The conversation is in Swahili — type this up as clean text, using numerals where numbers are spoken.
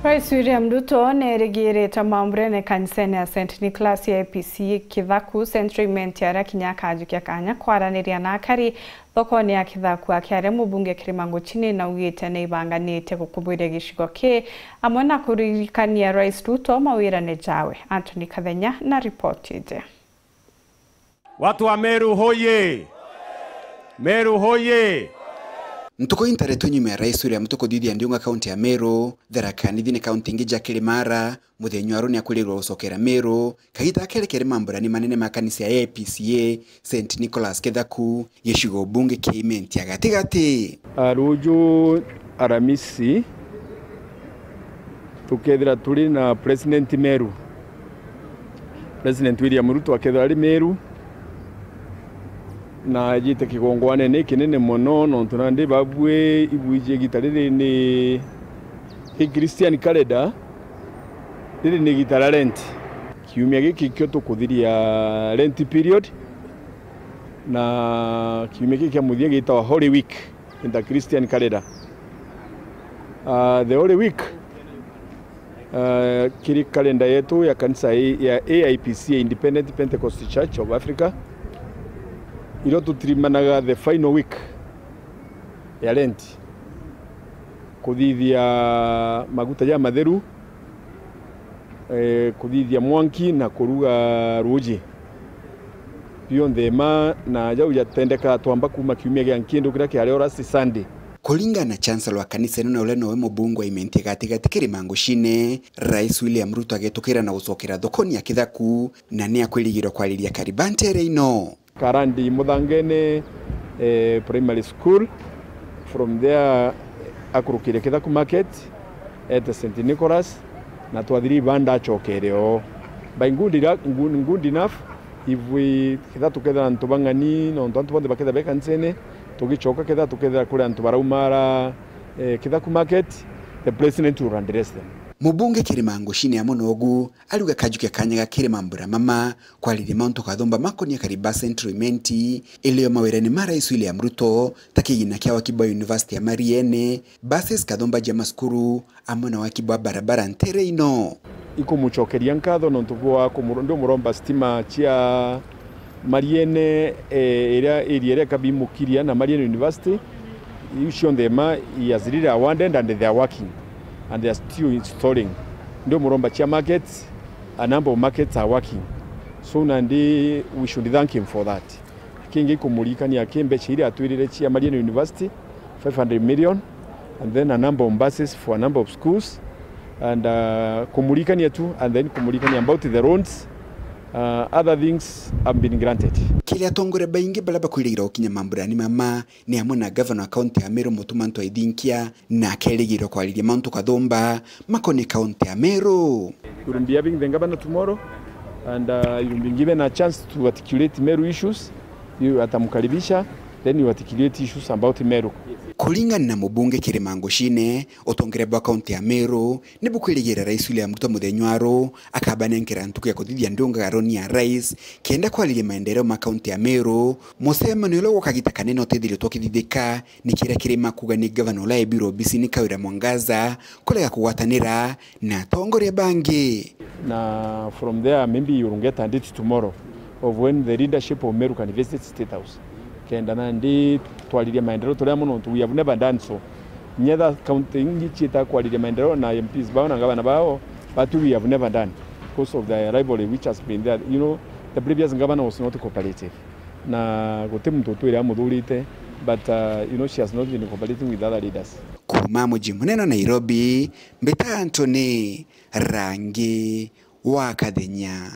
Rais William Ruto nerigirite mambure kanisani ya St. Nicholas ya APC Kithaku Centriment ya Kinyaka ajukia kanya kwaraniria na akari thokoni ya Kithaku akiare mubunge Kirimango chini na ugite ne ibanganite gukubwire gishigo ke amwe na kuririkania Rais Ruto mawira ne jawe. Anthony Kathenya na report ije. Watu wa Meru hoye! Meru hoye! Ntuko intareto nyuma ya Rais William Ruto didi Ndiunga kaunti ya Meru, Tharaka Nithi ni kaunti ngija Kilimara, muthenyo aroni akulirwa usokera Meru, kahita akerekere mambura manene makanisa ya APCA St. Nicholas Kithaku, yeshigo bunge Keiment ya gatigati. Ruju Aramisi tukethira tuli na President Meru. President William Ruto akethira ali Meru. Na jite kigongwane ne kinene mono no tunande babwe ibuje gitarire ni Christian calendar riri ni gitara Lent kiumia giki kyo tukuthiria Lent period na kiumia giki muthia gitawa Holy Week in the Christian calendar. The Holy Week kiri calendar yetu ya kanisa ya AIPC, Independent Pentecostal Church of Africa. Ilo tutrimanaga the final week ya Lent kuthithia maguta ya matheru, kuthithia mwanki na kuruga ruji beyond the ma na jau yatendeka twamba kuma kiumia gya nkindu kira kia leo last Sunday. Kulingana na chancellor wa kanisa na ule nowe mubungu wa Imenti gatigati Kirimango shine, Rais William Ruto agetukira na usokera thokoni ya Kithaku na ni akwirigirwa kwariria karibantere ino. Karandi Muthangene primary school. From there akurukire Kithaku market at St. Nicholas na twathiri banda chokereo. By good enough if we Kithaku kethera ntubangani no ntantu bonde baketha bekansene tugichoka ketha tukethera kuri antu baraumara Kithaku market, the president will address them. Mubunge Kirimango shine amonogu aluga kajukia kanyaga Kirimambura mama kwa lili maunto kathomba makoni ya kariba Centriment ilio mawirani mara Rais William Ruto takigina kia Wakibwa University ya Mariene bases kathomba jamaskuru amona Wakibwa barabara ntere ino. Iko muchokeria nkatho no ntuvuwa ndio muromba stima chia Mariene area kabimukiria na Mariene University issue on them is really awarded and they are working and they are still installing. Ndio muromba chia markets, a number of markets are working. So nandi we should thank him for that. Kingi kumulika ni akembe chiri atwirire chia Mariene University 500 million and then a number of buses for a number of schools and kumulika ni tu and then kumulika ni about the roads. Other things have been granted. Kile atongore baingi balaba kuligira okinya mambura ni mama ni amona governor wa county ya Meru Mutumanto Idinkia na keligiro kwa lilia mantu kathomba makoni county ya Meru. We will be having the governor tomorrow and you will be given a chance to articulate Meru issues. You atamukaribisha then you articulate issues about Meru. Kulingana na mubunge Kirimango shine otongereba county ya Meru ni bukwirigira Rais William Ruto muthenywaro akabanenkera ntuku ya kuthithia ndonga garoni ya rais kenda kwaliria maendeleo ma county ya Meru musema nilo wakagita kanene otethire tokithithika nikira Kirima kuga ni governor la Ebiro Bisini Kawira Mwangaza kulega kugwatanira na tongoria bangi na from there maybe you will get a date tomorrow of when the leadership of Meru can visit State House. Kenda nandi twaliria maendeleo tole amuno we have never done so. Nyetha county ingi chita kwaliria maendeleo na MPs bao na governor bao but we have never done because of the rivalry which has been there. You know, the previous governor was not cooperative. Na gote mtoto ile amuthurite but you know she has not been cooperating with other leaders. Kuma muji munene Nairobi, Mbeta Anthony Rangi wa Kathenya.